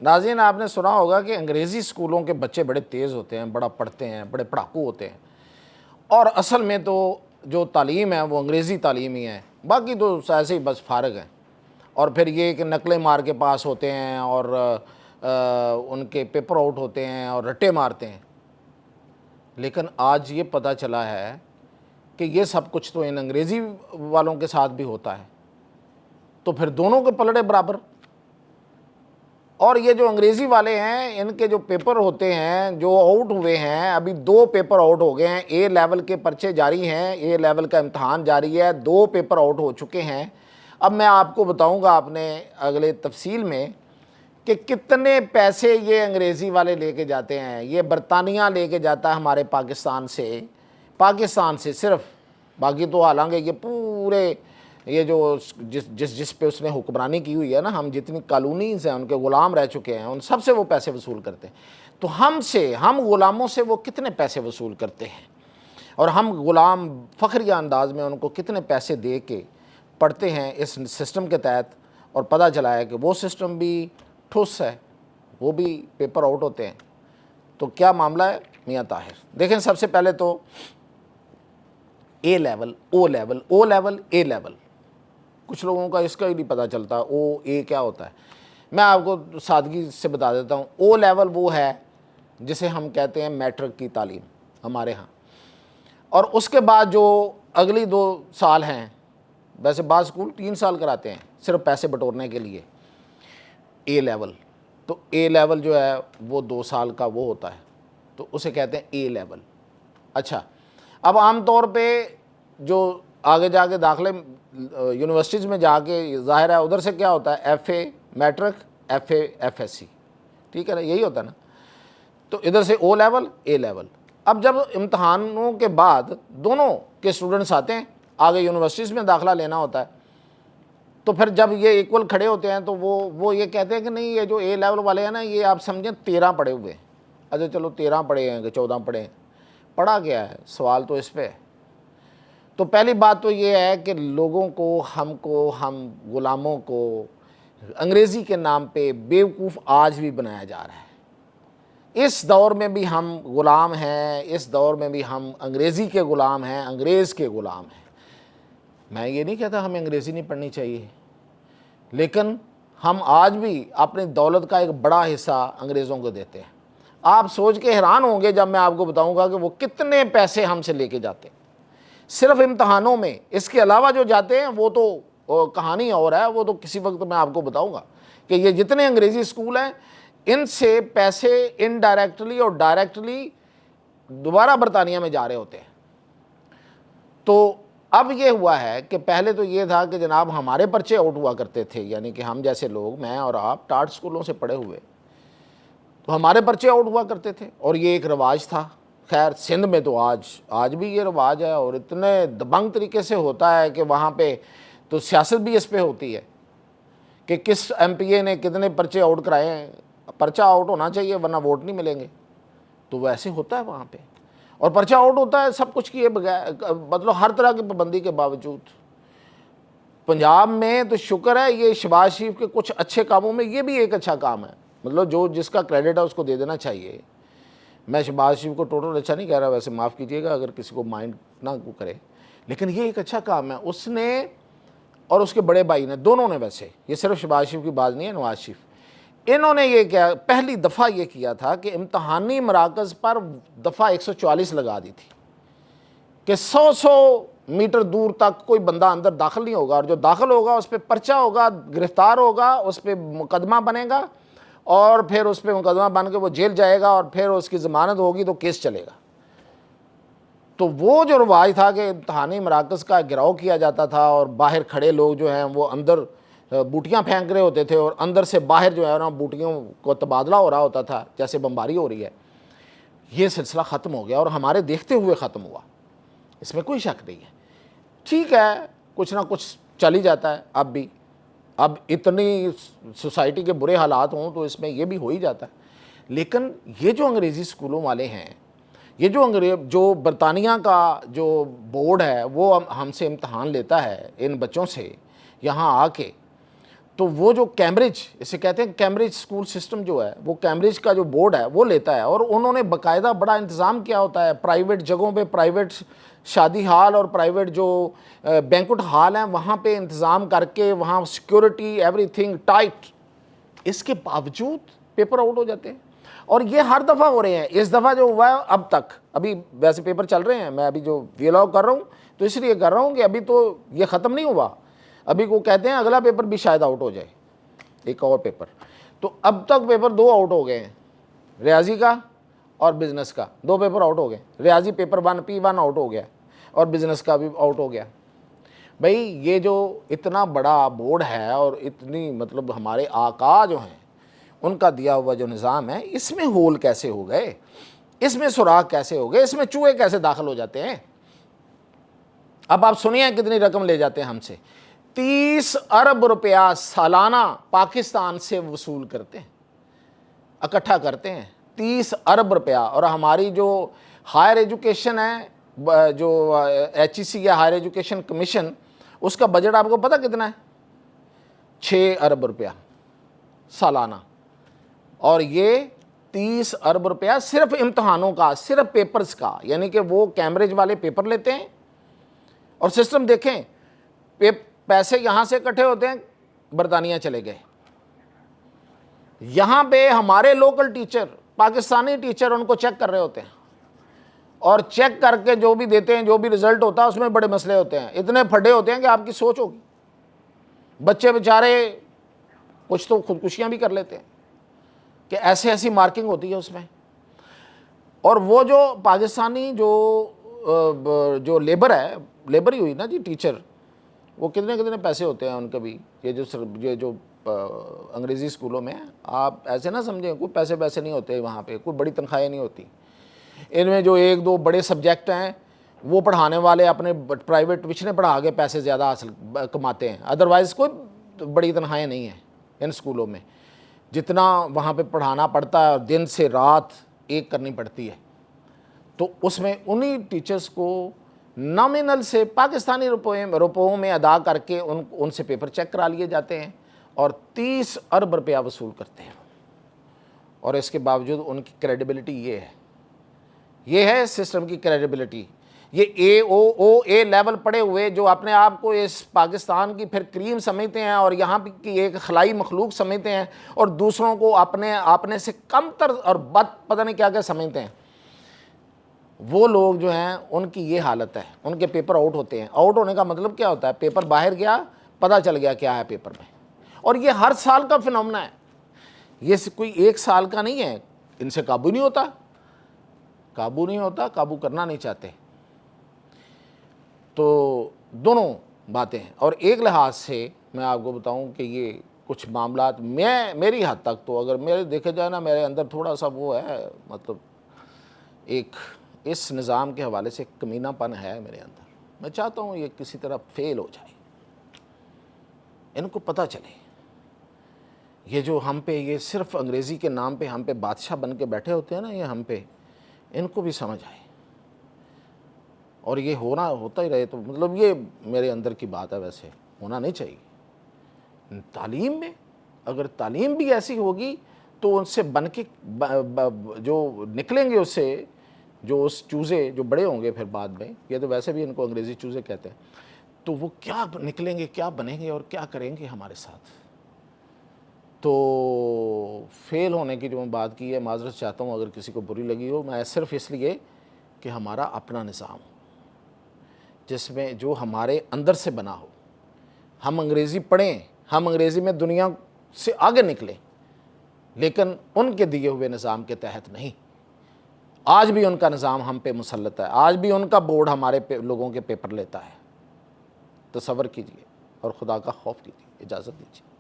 ناظرین آپ نے سنا ہوگا کہ انگریزی اسکولوں کے بچے بڑے تیز ہوتے ہیں، بڑا پڑھتے ہیں، بڑے پڑھاکو ہوتے ہیں، اور اصل میں تو جو تعلیم ہے وہ انگریزی تعلیم ہی ہے، باقی تو ایسے ہی بس فارغ ہیں، اور پھر یہ کہ نقلیں مار کے پاس ہوتے ہیں اور ان کے پیپر آؤٹ ہوتے ہیں اور رٹے مارتے ہیں۔ لیکن آج یہ پتہ چلا ہے کہ یہ سب کچھ تو ان انگریزی والوں کے ساتھ بھی ہوتا ہے، تو پھر دونوں کے پلڑے برابر۔ اور یہ جو انگریزی والے ہیں ان کے جو پیپر ہوتے ہیں جو آؤٹ ہوئے ہیں، ابھی 2 پیپر آؤٹ ہو گئے ہیں، اے لیول کے پرچے جاری ہیں، اے لیول کا امتحان جاری ہے، 2 پیپر آؤٹ ہو چکے ہیں۔ اب میں آپ کو بتاؤں گا اپنے اگلے تفصیل میں کہ کتنے پیسے یہ انگریزی والے لے کے جاتے ہیں۔ یہ برطانیہ لے کے جاتا ہے ہمارے پاکستان سے صرف، باقی تو حالانکہ یہ پورے یہ جو جس پہ اس نے حکمرانی کی ہوئی ہے نا، ہم جتنی کالونیز ہیں ان کے غلام رہ چکے ہیں، ان سب سے وہ پیسے وصول کرتے ہیں۔ تو ہم غلاموں سے وہ کتنے پیسے وصول کرتے ہیں، اور ہم غلام فخریہ انداز میں ان کو کتنے پیسے دے کے پڑھتے ہیں اس سسٹم کے تحت، اور پتہ چلا ہے کہ وہ سسٹم بھی ٹھوس ہے، وہ بھی پیپر آؤٹ ہوتے ہیں۔ تو کیا معاملہ ہے میاں طاہر؟ دیکھیں سب سے پہلے تو اے لیول، او لیول، اے لیول، کچھ لوگوں کا اس کا ہی نہیں پتہ چلتا او اے کیا ہوتا ہے۔ میں آپ کو سادگی سے بتا دیتا ہوں، او لیول وہ ہے جسے ہم کہتے ہیں میٹرک کی تعلیم ہمارے ہاں، اور اس کے بعد جو اگلی 2 سال ہیں، ویسے بعض اسکول 3 سال کراتے ہیں صرف پیسے بٹورنے کے لیے، اے لیول۔ تو اے لیول جو ہے وہ 2 سال کا وہ ہوتا ہے، تو اسے کہتے ہیں اے لیول۔ اچھا، اب عام طور پہ جو آگے جا کے داخلے یونیورسٹیز میں جا کے ظاہر ہے ادھر سے کیا ہوتا ہے، F A matric, F A F S C, ٹھیک ہے نا، یہی ہوتا ہے نا۔ تو ادھر سے او لیول، اے لیول۔ اب جب امتحانوں کے بعد دونوں کے اسٹوڈنٹس آتے ہیں، آگے یونیورسٹیز میں داخلہ لینا ہوتا ہے، تو پھر جب یہ ایکول کھڑے ہوتے ہیں تو وہ یہ کہتے ہیں کہ نہیں، یہ جو اے لیول والے ہیں نا، یہ آپ سمجھیں 13 پڑھے ہوئے ہیں۔ اچھا چلو 13 پڑھے ہیں کہ 14 پڑھے ہیں، پڑھا گیا ہے، سوال تو اس پہ ہے۔ تو پہلی بات تو یہ ہے کہ لوگوں کو، ہم غلاموں کو انگریزی کے نام پہ بیوقوف آج بھی بنایا جا رہا ہے۔ اس دور میں بھی ہم غلام ہیں، اس دور میں بھی ہم انگریزی کے غلام ہیں، انگریز کے غلام ہیں۔ میں یہ نہیں کہتا ہمیں انگریزی نہیں پڑھنی چاہیے، لیکن ہم آج بھی اپنی دولت کا ایک بڑا حصہ انگریزوں کو دیتے ہیں۔ آپ سوچ کے حیران ہوں گے جب میں آپ کو بتاؤں گا کہ وہ کتنے پیسے ہم سے لے کے جاتے ہیں صرف امتحانوں میں۔ اس کے علاوہ جو جاتے ہیں وہ تو کہانی اور ہے، وہ تو کسی وقت میں آپ کو بتاؤں گا کہ یہ جتنے انگریزی اسکول ہیں ان سے پیسے انڈائریکٹلی اور ڈائریکٹلی دوبارہ برطانیہ میں جا رہے ہوتے ہیں۔ تو اب یہ ہوا ہے کہ پہلے تو یہ تھا کہ جناب ہمارے پرچے آؤٹ ہوا کرتے تھے، یعنی کہ ہم جیسے لوگ، میں اور آپ ٹاٹ اسکولوں سے پڑھے ہوئے، تو ہمارے پرچے آؤٹ ہوا کرتے تھے، اور یہ ایک رواج تھا۔ خیر سندھ میں تو آج بھی یہ رواج ہے، اور اتنے دبنگ طریقے سے ہوتا ہے کہ وہاں پہ تو سیاست بھی اس پہ ہوتی ہے کہ کس ایم پی اے نے کتنے پرچے آؤٹ کرائے ہیں۔ پرچہ آؤٹ ہونا چاہیے ورنہ ووٹ نہیں ملیں گے، تو ویسے ہوتا ہے وہاں پہ، اور پرچہ آؤٹ ہوتا ہے سب کچھ کیے بغیر، مطلب ہر طرح کی پابندی کے باوجود۔ پنجاب میں تو شکر ہے، یہ شہباز شریف کے کچھ اچھے کاموں میں یہ بھی ایک اچھا کام ہے، مطلب جس کا کریڈٹ ہے اس کو دے دینا چاہیے۔ میں شہباز شریف کو ٹوٹل اچھا نہیں کہہ رہا، ویسے معاف کیجیے گا اگر کسی کو مائنڈ نہ کرے، لیکن یہ ایک اچھا کام ہے اس نے اور اس کے بڑے بھائی نے، دونوں نے۔ ویسے یہ صرف شہباز شریف کی بات نہیں ہے، نواز شریف، انہوں نے یہ کیا پہلی دفعہ یہ کیا تھا کہ امتحانی مراکز پر دفعہ 144 لگا دی تھی کہ 100 میٹر دور تک کوئی بندہ اندر داخل نہیں ہوگا، اور جو داخل ہوگا اس پہ پرچہ ہوگا، گرفتار ہوگا، اس پہ مقدمہ بنے گا، اور پھر اس پہ مقدمہ بن کے وہ جیل جائے گا، اور پھر اس کی ضمانت ہوگی تو کیس چلے گا۔ تو وہ جو رواج تھا کہ امتحانی مراکز کا گھراؤ کیا جاتا تھا، اور باہر کھڑے لوگ جو ہیں وہ اندر بوٹیاں پھینک رہے ہوتے تھے، اور اندر سے باہر جو ہے نا بوٹیوں کو تبادلہ ہو رہا ہوتا تھا جیسے بمباری ہو رہی ہے، یہ سلسلہ ختم ہو گیا، اور ہمارے دیکھتے ہوئے ختم ہوا، اس میں کوئی شک نہیں ہے۔ ٹھیک ہے، کچھ نہ کچھ چل ہی جاتا ہے، اب اتنی سوسائٹی کے برے حالات ہوں تو اس میں یہ بھی ہو ہی جاتا ہے۔ لیکن یہ جو انگریزی اسکولوں والے ہیں، یہ جو برطانیہ کا جو بورڈ ہے وہ ہم سے امتحان لیتا ہے ان بچوں سے یہاں آ کے، تو وہ جو کیمبرج، اسے کہتے ہیں کیمبرج اسکول سسٹم جو ہے، وہ کیمبرج کا جو بورڈ ہے وہ لیتا ہے، اور انہوں نے باقاعدہ بڑا انتظام کیا ہوتا ہے پرائیویٹ جگہوں پہ، پرائیویٹ شادی ہال اور پرائیویٹ جو بینکوٹ ہال ہیں وہاں پہ انتظام کر کے، وہاں سیکیورٹی ایوری تھنگ ٹائٹ، اس کے باوجود پیپر آؤٹ ہو جاتے ہیں۔ اور یہ ہر دفعہ ہو رہے ہیں، اس دفعہ جو ہوا ہے اب تک، ابھی ویسے پیپر چل رہے ہیں، میں ابھی جو ویلاگ کر رہا ہوں تو اس لیے کر رہا ہوں کہ ابھی تو یہ ختم نہیں ہوا، ابھی کو کہتے ہیں اگلا پیپر بھی شاید آؤٹ ہو جائے، ایک اور پیپر۔ تو اب تک پیپر 2 آؤٹ ہو گئے ہیں، ریاضی کا اور بزنس کا، 2 پیپر آؤٹ ہو گئے، ریاضی پیپر 1 P1 آؤٹ ہو گیا اور بزنس کا بھی آؤٹ ہو گیا۔ بھئی یہ جو اتنا بڑا بورڈ ہے اور اتنی مطلب ہمارے آقا جو ہیں ان کا دیا ہوا جو نظام ہے، اس میں ہول کیسے ہو گئے، اس میں سوراخ کیسے ہو گئے، اس میں چوہے کیسے داخل ہو جاتے ہیں؟ اب آپ سنیے کتنی رقم لے جاتے ہیں ہم سے، 30 ارب روپیہ سالانہ پاکستان سے وصول کرتے ہیں، اکٹھا کرتے ہیں 30 ارب روپیہ۔ اور ہماری جو ہائر ایجوکیشن ہے، جو HEC یا ہائر ایجوکیشن کمیشن، اس کا بجٹ آپ کو پتہ کتنا ہے؟ 6 ارب روپیہ سالانہ، اور یہ 30 ارب روپیہ صرف امتحانوں کا، صرف پیپرز کا، یعنی کہ وہ کیمبرج والے پیپر لیتے ہیں۔ اور سسٹم دیکھیں، پیسے یہاں سے اکٹھے ہوتے ہیں، برطانیہ چلے گئے، یہاں پہ ہمارے لوکل ٹیچر، پاکستانی ٹیچر ان کو چیک کر رہے ہوتے ہیں، اور چیک کر کے جو بھی دیتے ہیں، جو بھی رزلٹ ہوتا ہے اس میں بڑے مسئلے ہوتے ہیں، اتنے پھڈے ہوتے ہیں کہ آپ کی سوچ ہوگی، بچے بیچارے کچھ تو خودکشیاں بھی کر لیتے ہیں کہ ایسی مارکنگ ہوتی ہے اس میں۔ اور وہ جو پاکستانی جو لیبر ہے، لیبر ہی ہوئی نا جی ٹیچر، وہ کتنے پیسے ہوتے ہیں ان کے بھی، یہ جو انگریزی اسکولوں میں، آپ ایسے نہ سمجھیں کوئی پیسے نہیں ہوتے وہاں پہ، کوئی بڑی تنخواہیں نہیں ہوتی، ان میں جو 1-2 بڑے سبجیکٹ ہیں وہ پڑھانے والے اپنے پرائیویٹ ٹیوشنیں پڑھا کے پیسے زیادہ کماتے ہیں، ادروائز کوئی بڑی تنخواہیں نہیں ہیں ان اسکولوں میں، جتنا وہاں پہ پڑھانا پڑتا ہے، دن سے رات ایک کرنی پڑتی ہے، تو اس میں انہی ٹیچرز کو نامنل سے پاکستانی روپوں میں ادا کر کے ان سے پیپر چیک کرا لیے جاتے ہیں، اور 30 ارب روپیہ وصول کرتے ہیں۔ اور اس کے باوجود ان کی کریڈیبلٹی یہ ہے سسٹم کی کریڈیبلٹی۔ یہ اے لیول پڑے ہوئے جو اپنے آپ کو اس پاکستان کی پھر کریم سمجھتے ہیں اور یہاں کی ایک خلائی مخلوق سمجھتے ہیں، اور دوسروں کو اپنے سے کم تر اور بد پتہ نہیں کیا سمجھتے ہیں، وہ لوگ جو ہیں ان کی یہ حالت ہے، ان کے پیپر آؤٹ ہوتے ہیں۔ آؤٹ ہونے کا مطلب کیا ہوتا ہے؟ پیپر باہر گیا، پتہ چل گیا کیا ہے پیپر میں، اور یہ ہر سال کا فینومنا ہے، یہ کوئی 1 سال کا نہیں ہے۔ ان سے قابو نہیں ہوتا، قابو کرنا نہیں چاہتے۔ تو دونوں باتیں ہیں، اور ایک لحاظ سے میں آپ کو بتاؤں کہ یہ کچھ معاملات میری حد تک تو اگر میرے دیکھے جائے نا، میرے اندر تھوڑا سا وہ ہے، مطلب ایک اس نظام کے حوالے سے کمینہ پن ہے میرے اندر، میں چاہتا ہوں یہ کسی طرح فیل ہو جائے، ان کو پتہ چلے، یہ جو ہم پہ یہ صرف انگریزی کے نام پہ ہم پہ بادشاہ بن کے بیٹھے ہوتے ہیں نا، یہ ہم پہ، ان کو بھی سمجھ آئے، اور یہ ہوتا ہی رہے، تو مطلب یہ میرے اندر کی بات ہے، ویسے ہونا نہیں چاہیے۔ تعلیم میں اگر تعلیم بھی ایسی ہوگی تو ان سے بن کے جو نکلیں گے، اس سے جو اس چوزے جو بڑے ہوں گے پھر بعد میں، یہ تو ویسے بھی ان کو انگریزی چوزے کہتے ہیں، تو وہ کیا نکلیں گے، کیا بنیں گے اور کیا کریں گے ہمارے ساتھ۔ تو فیل ہونے کی جو میں بات کی ہے، معذرت چاہتا ہوں اگر کسی کو بری لگی ہو، میں صرف اس لیے کہ ہمارا اپنا نظام ہو جس میں جو ہمارے اندر سے بنا ہو، ہم انگریزی پڑھیں، ہم انگریزی میں دنیا سے آگے نکلیں، لیکن ان کے دیے ہوئے نظام کے تحت نہیں۔ آج بھی ان کا نظام ہم پہ مسلط ہے، آج بھی ان کا بورڈ ہمارے لوگوں کے پیپر لیتا ہے، تصور کیجئے اور خدا کا خوف کیجئے۔ اجازت دیجیے۔